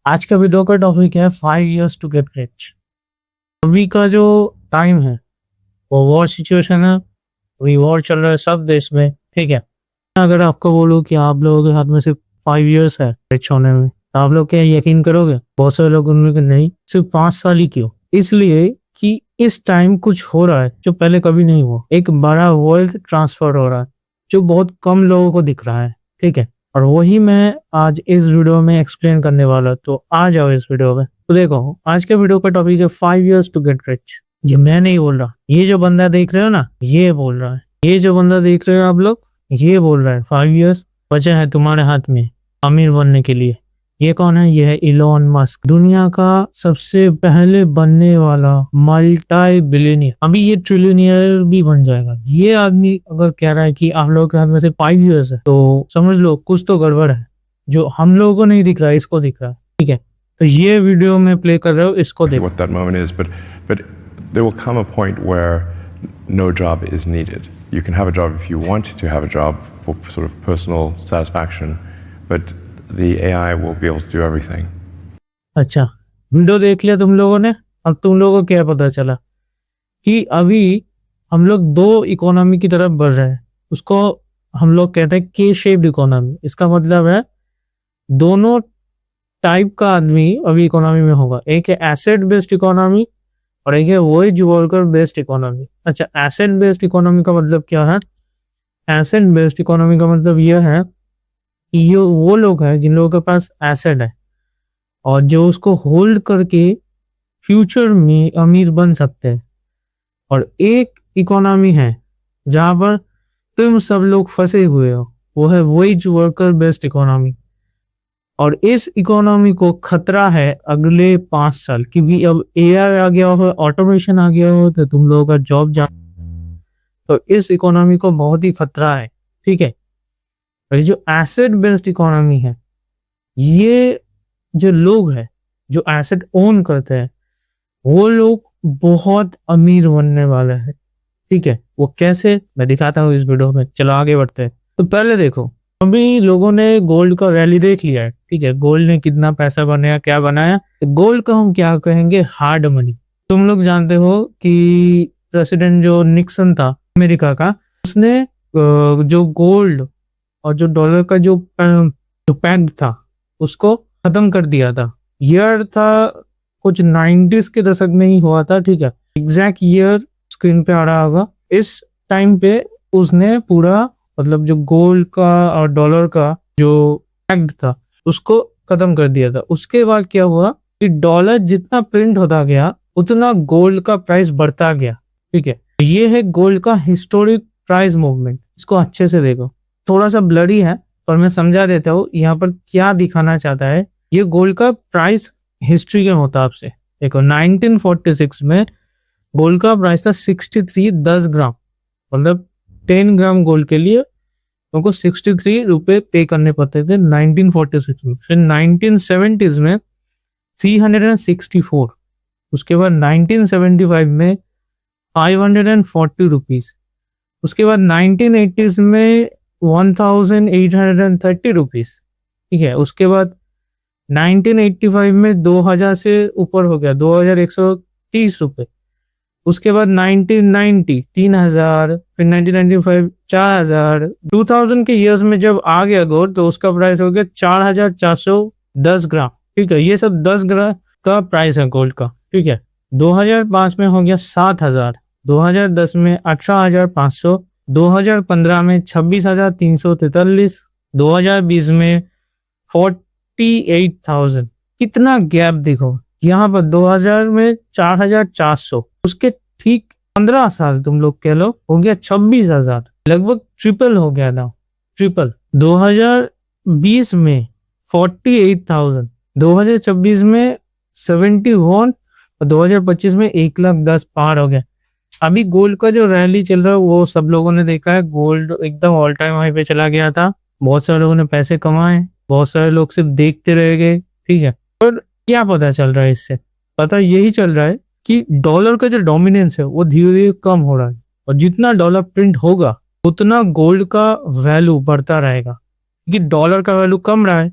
आज का वीडियो का टॉपिक है 5 years टू गेट रिच। अभी का जो टाइम है वो वॉर सिचुएशन है। अभी वॉर चल रहा है सब देश में, ठीक है। अगर आपको बोलूं कि आप लोगों के हाथ में सिर्फ 5 years है रिच होने में, तो आप लोग क्या यकीन करोगे? बहुत सारे लोग उनमें नहीं, सिर्फ 5 साल ही क्यों? इसलिए कि इस टाइम कुछ हो रहा है जो पहले कभी नहीं हुआ। एक बड़ा वर्ल्ड ट्रांसफर हो रहा है जो बहुत कम लोगों को दिख रहा है, ठीक है। और वही मैं आज इस वीडियो में एक्सप्लेन करने वाला, तो आ जाओ इस वीडियो में। तो देखो, आज के वीडियो का टॉपिक है 5 years टू गेट रिच। ये मैं नहीं बोल रहा, ये जो बंदा देख रहे हो ना, ये बोल रहा है। ये जो बंदा देख रहे हो आप लोग, ये बोल रहा है 5 years बचे हैं तुम्हारे हाथ में अमीर बनने के लिए। ये कौन है? ये है इलॉन मस्क, दुनिया का सबसे पहले बनने वाला मल्टी बिलियनियर। अभी ये ट्रिलियनियर भी बन जाएगा। ये आदमी अगर कह रहा है कि आप लोगों के हाथ में से 5 years है, तो समझ लो कुछ तो गड़बड़ है। जो हम लोगों को नहीं दिख रहा है, इसको दिख रहा है, ठीक है। तो ये वीडियो में प्ले कर रहा हूँ, इसको देखो। What that moment is, but there will come a point where no job is needed. You can have a job if you want to have a job for sort of personal satisfaction, but the AI will be able to do everything. अच्छा, video देख लिया तुम लोगों ने। अब तुम लोगों को क्या पता चला कि अभी हम लोग दो इकोनॉमी की तरफ बढ़ रहे हैं। उसको हम लोग कहते हैं के शेप्ड इकोनॉमी। इसका मतलब है दोनों टाइप का आदमी अभी इकोनॉमी में होगा। एक है एसेट बेस्ड इकोनॉमी और एक है वेज वर्कर बेस्ड इकोनॉमी। अच्छा, एसेट बेस्ड इकोनॉमी का मतलब क्या है? एसेट बेस्ड इकोनॉमी का मतलब यह है कि ये वो लोग हैं जिन लोगों के पास एसेट है और जो उसको होल्ड करके फ्यूचर में अमीर बन सकते हैं। और एक इकोनॉमी है जहां पर तुम सब लोग फंसे हुए हो, वो है वेज वर्कर बेस्ड इकोनॉमी। और इस इकोनॉमी को खतरा है अगले 5 साल की भी। अब एआई आ गया हो, ऑटोमेशन आ गया हो, तो तुम लोगों का जॉब जा, तो इस इकोनॉमी को बहुत ही खतरा है, ठीक है। और जो एसेट बेस्ड इकोनॉमी है, ये जो लोग हैं जो एसेट ओन करते हैं, वो लोग बहुत अमीर बनने वाले हैं, ठीक है। वो कैसे, मैं दिखाता हूँ इस वीडियो में। चलो आगे बढ़ते हैं। तो पहले देखो, अभी लोगों ने गोल्ड का रैली देख लिया है, ठीक है। गोल्ड ने कितना पैसा बनाया, क्या बनाया। गोल्ड का हम क्या कहेंगे, हार्ड मनी। तुम लोग जानते हो कि प्रेसिडेंट जो निक्सन था अमेरिका का, उसने जो गोल्ड और जो डॉलर का जो पैक्ट था उसको खत्म कर दिया था। ईयर था कुछ 90s के दशक में ही हुआ था, ठीक है। एग्जैक्ट ईयर स्क्रीन पे आ रहा होगा। इस टाइम पे उसने पूरा मतलब जो गोल्ड का और डॉलर का जो पैक्ट था उसको खत्म कर दिया था। उसके बाद क्या हुआ कि डॉलर जितना प्रिंट होता गया उतना गोल्ड का प्राइस बढ़ता गया, ठीक है। ये है गोल्ड का हिस्टोरिक प्राइस मूवमेंट। इसको अच्छे से देखो, थोड़ा सा ब्लरी है पर मैं समझा देता हूँ यहाँ पर क्या दिखाना चाहता है। ये गोल्ड का प्राइस हिस्ट्री के मुताबिक से देखो, 1946 में गोल्ड का प्राइस था 63 10 ग्राम, मतलब 10 ग्राम गोल्ड के लिए उनको 63 रुपए पे करने पड़ते थे 1946 में। फिर 1970s में 364, उसके बाद 1975 में 540 रुपीज, उसके बाद 1980s में 1830 रुपीज, ठीक है। उसके बाद 1985 में 2000 से ऊपर हो गया 2130 रुपए। उसके बाद 1990 3000, फिर 1995 4000। 2000 के ईयर्स में जब आ गया गोल्ड तो उसका प्राइस हो गया 4410 ग्राम, ठीक है। ये सब 10 ग्राम का प्राइस है गोल्ड का, ठीक है। 2005 में हो गया 7000, 2010 में 18500, 2015 में 26343, 2020 में 48,000। कितना गैप देखो यहाँ पर। 2000 में 4400, उसके ठीक 15 साल तुम लोग कह लो हो गया 26,000, लगभग ट्रिपल हो गया था, ट्रिपल। 2020 में 48,000, 2026 में 71 और 2025 में 1,10,000 पार हो गया। अभी गोल्ड का जो रैली चल रहा है वो सब लोगों ने देखा है। गोल्ड एकदम ऑल टाइम हाई पे चला गया था। बहुत सारे लोगों ने पैसे कमाए, बहुत सारे लोग सिर्फ देखते रह गए, ठीक है। पर क्या पता चल रहा है इससे? पता यही चल रहा है कि डॉलर का जो डोमिनेंस है वो धीरे धीरे कम हो रहा है। और जितना डॉलर प्रिंट होगा उतना गोल्ड का वैल्यू बढ़ता रहेगा, क्योंकि डॉलर का वैल्यू कम रहा है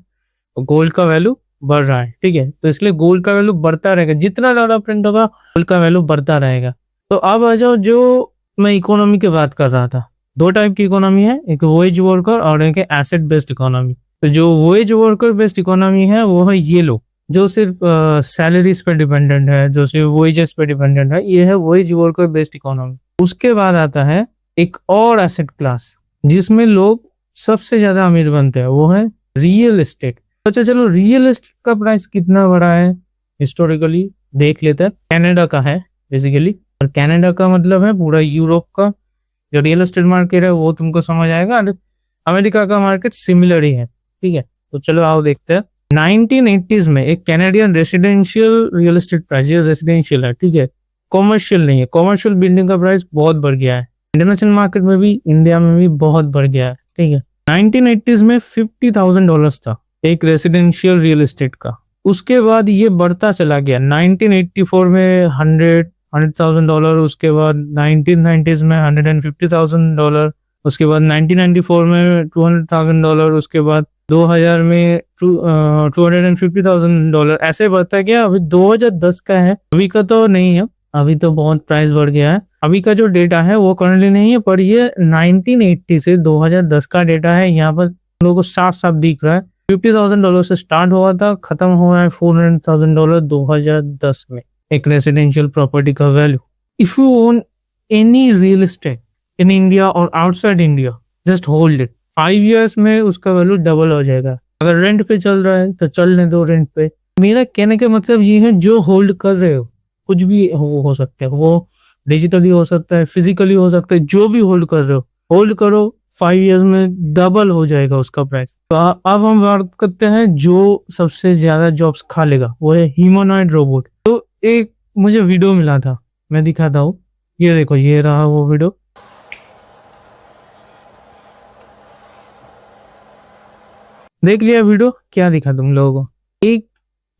और गोल्ड का वैल्यू बढ़ रहा है, ठीक है। तो इसलिए गोल्ड का वैल्यू बढ़ता रहेगा, जितना ज्यादा प्रिंट होगा गोल्ड का वैल्यू बढ़ता रहेगा। तो अब आ जाओ, जो मैं इकोनॉमी की बात कर रहा था, दो टाइप की इकोनॉमी है, एक वेज वर्कर और एक एसेट बेस्ड इकोनॉमी। तो जो वेज वर्कर बेस्ड इकोनॉमी है वो है ये लोग जो सिर्फ सैलरीज पे डिपेंडेंट है, जो सिर्फ वेजेस पे डिपेंडेंट है, ये है वेज वर्कर बेस्ड इकोनॉमी। उसके बाद आता है एक और एसेट क्लास जिसमें लोग सबसे ज्यादा अमीर बनते हैं, वो है रियल एस्टेट। अच्छा चलो, रियल एस्टेट का प्राइस कितना बड़ा है हिस्टोरिकली देख लेते हैं। कनाडा का है बेसिकली, और कनाडा का मतलब है पूरा यूरोप का जो रियल एस्टेट मार्केट है वो तुमको समझ आएगा। और अमेरिका का मार्केट सिमिलर ही है, ठीक है। तो चलो आओ देखते हैं। 1980s में एक Canadian residential real estate price, ये रेसिडेंशियल है, ठीक है, कॉमर्शियल नहीं है। कॉमर्शियल बिल्डिंग का प्राइस बहुत बढ़ गया है, इंटरनेशनल मार्केट में भी, इंडिया में भी बहुत बढ़ गया है, ठीक है। 1980s में $50,000 था एक रेसिडेंशियल रियल एस्टेट का। उसके बाद ये बढ़ता चला गया, 1984 में $100,000, उसके बाद 1990s में $150,000, उसके बाद 1994 में $200,000, उसके बाद 2000 में $250,000, ऐसे बढ़ता गया। अभी 2010 का है, अभी का तो नहीं है, अभी तो बहुत प्राइस बढ़ गया है। अभी का जो डेटा है वो करंटली नहीं है, पर ये 1980 से 2010 का डेटा है। यहाँ पर लोगों को साफ साफ दिख रहा है, $50,000 से स्टार्ट हुआ था, खत्म हुआ है $400,000 2010 में एक रेसिडेंशियल प्रॉपर्टी का value. If you own any real estate in India और outside India, just hold it, 5 years में उसका वैल्यू डबल हो जाएगा। अगर रेंट पे चल रहा है तो चलने दो रेंट पे। मेरा कहने का मतलब ये है, जो होल्ड कर रहे हो, कुछ भी हो सकता है, वो डिजिटली हो सकता है, फिजिकली हो सकता है, जो भी होल्ड कर रहे हो, होल्ड करो, 5 years में डबल हो जाएगा उसका प्राइस। तो अब हम बात करते हैं जो सबसे ज्यादा जॉब्स खा लेगा, वो है ह्यूमनॉइड रोबोट। तो एक मुझे वीडियो मिला था, मैं दिखाता हूँ, ये देखो, ये रहा वो वीडियो। देख लिया वीडियो, क्या दिखा तुम लोगों को? एक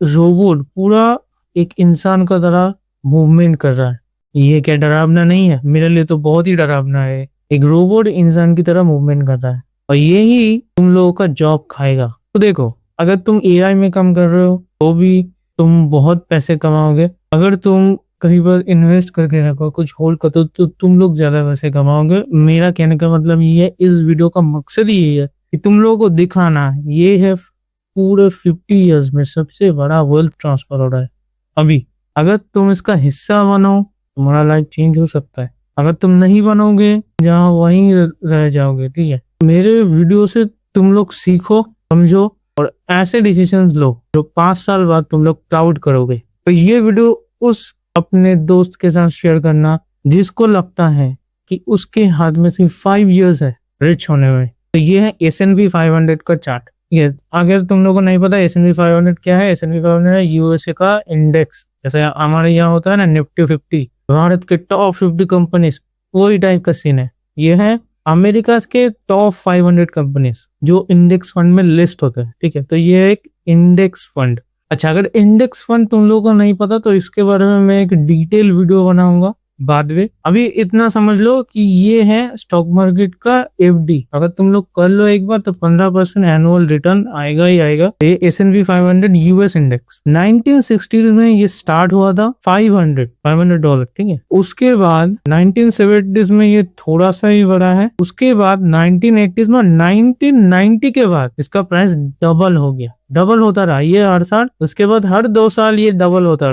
रोबोट पूरा एक इंसान का तरह मूवमेंट कर रहा है। ये क्या डरावना नहीं है? मेरे लिए तो बहुत ही डरावना है। एक रोबोट इंसान की तरह मूवमेंट कर रहा है, और यही तुम लोगों का जॉब खाएगा। तो देखो, अगर तुम एआई में काम कर रहे हो तो भी तुम बहुत पैसे कमाओगे। अगर तुम कहीं पर इन्वेस्ट करके रखो, कुछ होल्ड करते हो, तो तुम लोग ज्यादा पैसे कमाओगे। मेरा कहने का मतलब ये है, इस वीडियो का मकसद ही ये है कि तुम लोगों को दिखाना है, ये है पूरे 50 years में सबसे बड़ा वेल्थ ट्रांसफर हो रहा है अभी। अगर तुम इसका हिस्सा बनो, तुम्हारा लाइफ चेंज हो सकता है। अगर तुम नहीं बनोगे, जहाँ वहीं रह जाओगे, ठीक है। मेरे वीडियो से तुम लोग सीखो, समझो, और ऐसे डिसीजंस लो जो 5 साल बाद तुम लोग प्राउड करोगे। तो ये वीडियो उस अपने दोस्त के साथ शेयर करना जिसको लगता है कि उसके हाथ में सिर्फ 5 years है रिच होने में। तो ये है S&P 500 का चार्ट। ये अगर तुम लोगों को नहीं पता S&P 500 क्या है, S&P 500 है यूएसए का इंडेक्स। जैसे हमारे यहाँ होता है ना निफ्टी 50, भारत के टॉप 50 कंपनीज, वही टाइप का सीन है। ये है अमेरिका के टॉप 500 कंपनीज जो इंडेक्स फंड में लिस्ट होते हैं, ठीक है। तो ये एक इंडेक्स फंड। अच्छा, अगर इंडेक्स फंड तुम लोगों को नहीं पता तो इसके बारे में मैं एक डिटेल वीडियो बनाऊंगा बाद में। अभी इतना समझ लो कि ये है स्टॉक मार्केट का FD। अगर तुम लोग कर लो एक बार तो 15% एनुअल रिटर्न आएगा ही आएगा। ये S&P 500 यूएस इंडेक्स 1960 में ये स्टार्ट हुआ था $500, ठीक है। उसके बाद 1970s में ये थोड़ा सा ही बढ़ा है। उसके बाद 1980s में, 1990 के बाद इसका प्राइस डबल हो गया, डबल होता रहा ये हर साल। उसके बाद हर 2 साल ये डबल होता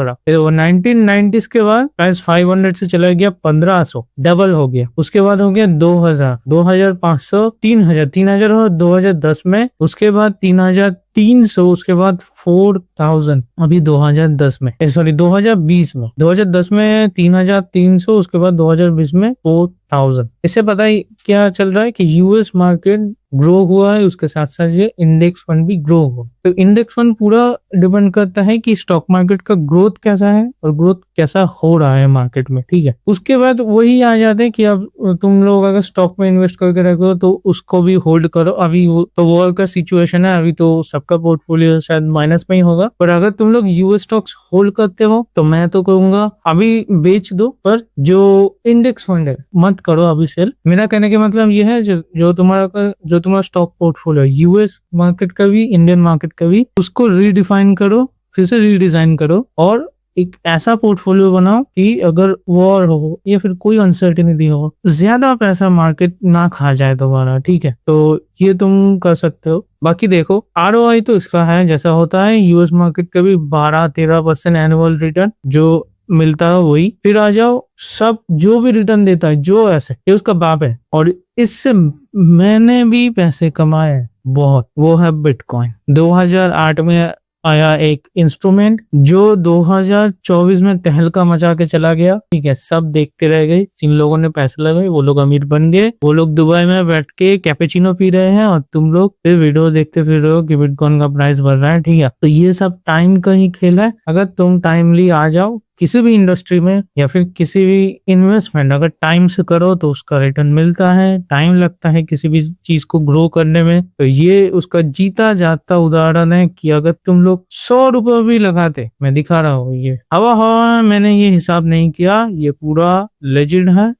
रहा। फिर वो 1990s के बाद प्राइस 500 से चला गया 1500, डबल हो गया। उसके बाद हो गया 2000, 2500, 3000 हो 2010 में, उसके बाद 3300, उसके बाद 4000 अभी 2010 में, सॉरी 2020 में, 2010 में 3300, उसके बाद 2020 में 4000। इससे पता ही क्या चल रहा है कि यूएस मार्केट ग्रो हुआ है, उसके साथ साथ ये इंडेक्स फंड भी ग्रो हुआ। तो इंडेक्स फंड पूरा डिपेंड करता है कि स्टॉक मार्केट का ग्रोथ कैसा है और ग्रोथ कैसा हो रहा है मार्केट में, ठीक है। उसके बाद वही आ जाते हैं कि अब तुम लोग अगर स्टॉक में इन्वेस्ट करके रखो तो उसको भी होल्ड करो। अभी तो वर्ल्ड का सिचुएशन है, अभी तो सबका पोर्टफोलियो शायद माइनस में ही होगा, पर अगर तुम लोग यूएस स्टॉक्स होल्ड करते हो तो मैं तो कहूंगा अभी बेच दो, पर जो इंडेक्स फंड है मत करो अभी सेल। मेरा कहने का मतलब ये है, जो तुम्हारा जो जो तुम्हारा स्टॉक पोर्टफोलियो यूएस मार्केट का भी इंडियन मार्केट का भी, उसको रीडिफाइन करो, फिर से रीडिजाइन करो और एक ऐसा पोर्टफोलियो बनाओ कि अगर वॉर हो या फिर कोई अनसर्टेनिटी हो, ज्यादा पैसा मार्केट ना खा जाए तुम्हारा। ठीक है, तो ये तुम कर सकते हो। बाकी देखो आरओआई तो इसका है जैसा होता है यूएस मार्केट का भी 12-13% एनुअल रिटर्न जो मिलता है वही। फिर आ जाओ सब जो भी रिटर्न देता है जो ऐसे ये उसका बाप है, और इससे मैंने भी पैसे कमाए हैं बहुत, वो है बिटकॉइन। 2008 में आया एक इंस्ट्रूमेंट जो 2024 में तहलका मचा के चला गया। ठीक है, सब देखते रह गए, जिन लोगों ने पैसे लगाए वो लोग अमीर बन गए, वो लोग दुबई में बैठ के कैपेचिनो पी रहे हैं और तुम लोग फिर वीडियो देखते फिर रहे हो कि बिटकॉइन का प्राइस बढ़ रहा है। ठीक है, तो ये सब टाइम का ही खेल है। अगर तुम टाइमली आ जाओ किसी भी इंडस्ट्री में या फिर किसी भी इन्वेस्टमेंट अगर टाइम से करो तो उसका रिटर्न मिलता है। टाइम लगता है किसी भी चीज को ग्रो करने में, तो ये उसका जीता जाता उदाहरण है कि अगर तुम लोग 100 रुपए भी लगाते, मैं दिखा रहा हूँ ये हवा मैंने ये हिसाब नहीं किया, ये पूरा लेजिड है।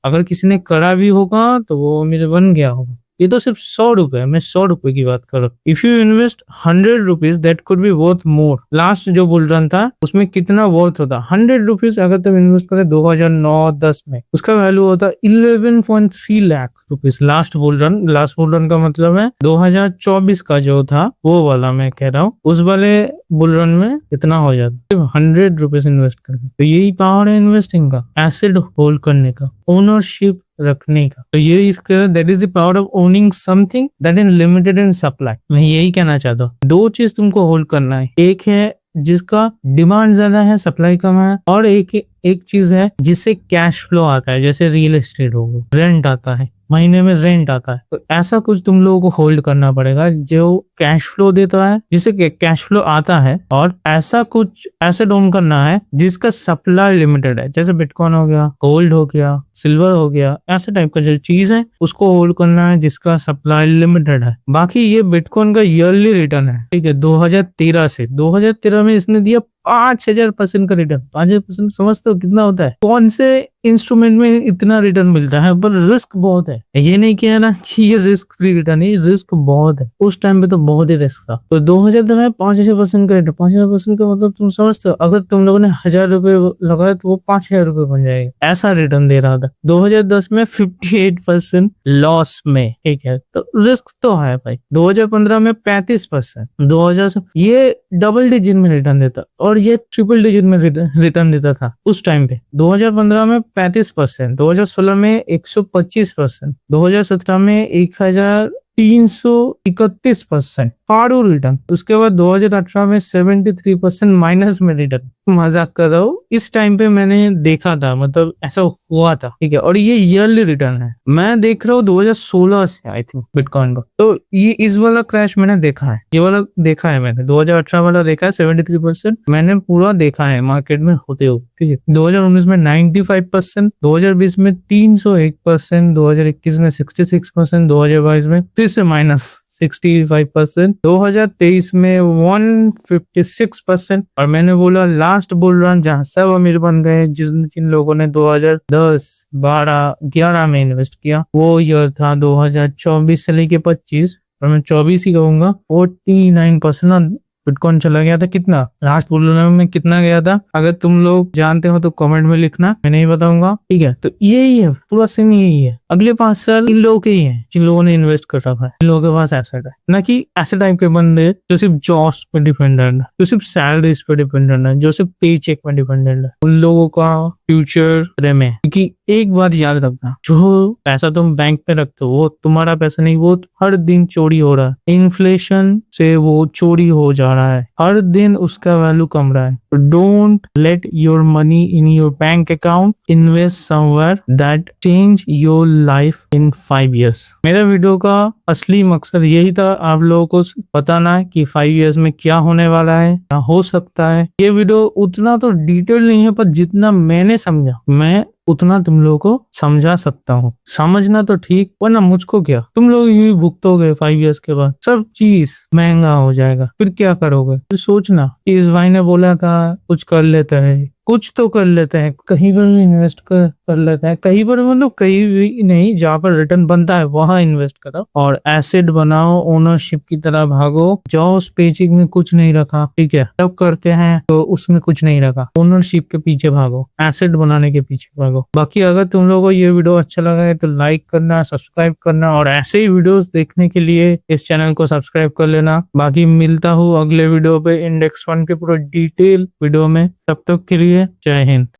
अगर किसी ने करा भी होगा तो वो मेरे बन गया होगा। ये तो सिर्फ 100 रुपए, मैं 100 रुपए की बात कर रहा हूँ। If you invest 100 rupees that could be worth more. Last जो बुल रन था उसमें कितना वर्थ होता, 100 रुपीज अगर तुम इन्वेस्ट करते 2009-10 में, उसका वैल्यू होता 11.3 lakh rupees. Last bull run का मतलब है 2024 का जो था वो वाला मैं कह रहा हूँ, उस वाले बुल रन में कितना हो जाता, 100 रुपीज इन्वेस्ट करके। तो यही पावर है इन्वेस्टिंग का, एसेट होल्ड करने का, ओनरशिप रखने का। तो ये इसका that is the power of owning something that is limited in supply. मैं यही कहना चाहता हूँ, दो चीज तुमको होल्ड करना है, एक है जिसका डिमांड ज्यादा है सप्लाई कम है, और एक चीज है जिससे कैश फ्लो आता है, जैसे रियल एस्टेट हो गया, रेंट आता है, महीने में रेंट आता है। तो ऐसा कुछ तुम लोगों को होल्ड करना पड़ेगा जो कैश फ्लो देता है, जिससे कैश फ्लो आता है, और ऐसा कुछ एसेट ओन करना है जिसका सप्लाई लिमिटेड है, जैसे बिटकॉइन हो गया, गोल्ड हो गया, सिल्वर हो गया, ऐसे टाइप का जो चीज है उसको होल्ड करना है जिसका सप्लाई लिमिटेड है। बाकी ये बिटकॉइन का ईयरली रिटर्न है। ठीक है, 2013 में इसने दिया 5000% का रिटर्न। 5000% समझते हो कितना होता है? कौन से इंस्ट्रूमेंट में इतना रिटर्न मिलता है? पर रिस्क बहुत है। ये नहीं किया ना कि ये रिस्क फ्री रिटर्न है, रिस्क बहुत है। उस टाइम पे तो बहुत ही रिस्क था। तो 2013 में 5000% का रिटर्न, 5000% का मतलब तुम समझते हो, अगर तुम लोगों ने 1000 रुपए लगाए तो वो 5000 रुपए बन जाएगा, ऐसा रिटर्न दे रहा था। 2010 में 58% लॉस में। ठीक है, तो रिस्क तो है भाई। 2015 में 35%, 2000 ये डबल डिजिट में रिटर्न देता, और ये ट्रिपल डिजिट में रिटर्न देता था उस टाइम पे। 2015 में 35%, 2016 में 125%, 2017 में 1331% फाड़ू रिटर्न। उसके बाद 2018 में 73% माइनस में रिटर्न। मजाक कर रहा हूँ, इस टाइम पे मैंने देखा था, मतलब ऐसा हुआ था। ठीक है, और ये ईयरली रिटर्न है। मैं देख रहा हूँ 2016 से आई थिंक बिटकॉइन का। तो ये इस वाला क्रैश मैंने देखा है, ये वाला देखा है मैंने, 2018 वाला देखा है 73%, मैंने पूरा देखा है मार्केट में होते हुए। ठीक है, 2019 में 95%, 2020 में 301%, 2021 में 66%, 2022 में फिर से माइनस 65%, 2023 में 156%। और मैंने बोला लास्ट बुल रन जहां सब अमीर बन गए, जिन लोगों ने 2010, 12, 11 में इन्वेस्ट किया, वो ईयर था 2024 से लेके 25, और मैं 24 ही कहूंगा। 49% बिटकॉइन चला गया था। कितना लास्ट बुल रन में कितना गया था? अगर तुम लोग जानते हो तो कमेंट में लिखना, मैं नहीं बताऊंगा। ठीक है, तो यही है पूरा सीन, यही है। अगले 5 साल इन लोगों के ही है जिन लोगों ने इन्वेस्ट कर रखा है, इन लोगों के पास एसेट है। ना कि ऐसे टाइप के बंदे जो सिर्फ जॉब्स पे डिपेंडेंट है, जो सिर्फ सैलरीज पे डिपेंडेंट है, जो सिर्फ पे चेक पे डिपेंडेंट है। उन लोगों का फ्यूचर में, क्योंकि एक बात याद रखना, जो पैसा तुम बैंक पे रखते हो वो तुम्हारा पैसा नहीं, वो हर दिन चोरी हो रहा है। इन्फ्लेशन से वो चोरी हो जा रहा है, हर दिन उसका वैल्यू कम रहा है। Don't let your money in your bank account, invest somewhere that change your life in 5 years। मेरा वीडियो का असली मकसद यही था, आप लोगों को बताना है कि 5 years में क्या होने वाला है, क्या हो सकता है। ये वीडियो उतना तो डिटेल नहीं है, पर जितना मैंने समझा मैं उतना तुम लोगों को समझा सकता हूँ। समझना तो ठीक, वरना मुझको क्या, तुम लोग यूं भुगतोगे 5 years के बाद, सब चीज महंगा हो जाएगा, फिर क्या करोगे? फिर सोचना, इस भाई ने बोला था कुछ कर लेता है, कुछ तो कर लेते हैं, कहीं पर भी इन्वेस्ट कर लेते हैं, कहीं पर मतलब कहीं भी नहीं, जहाँ पर रिटर्न बनता है वहां इन्वेस्ट करो और एसेट बनाओ, ओनरशिप की तरह भागो। जॉब्स पेचिंग में कुछ नहीं रखा, ठीक है, तब करते हैं तो उसमें कुछ नहीं रखा, ओनरशिप के पीछे भागो, एसेट बनाने के पीछे भागो। बाकी अगर तुम लोगों को ये वीडियो अच्छा लगा है तो लाइक करना, सब्सक्राइब करना और ऐसे ही वीडियोस देखने के लिए इस चैनल को सब्सक्राइब कर लेना। बाकी मिलता हूँ अगले वीडियो पे इंडेक्स फंड के पूरा डिटेल वीडियो में, तब तक के लिए जय हिंद।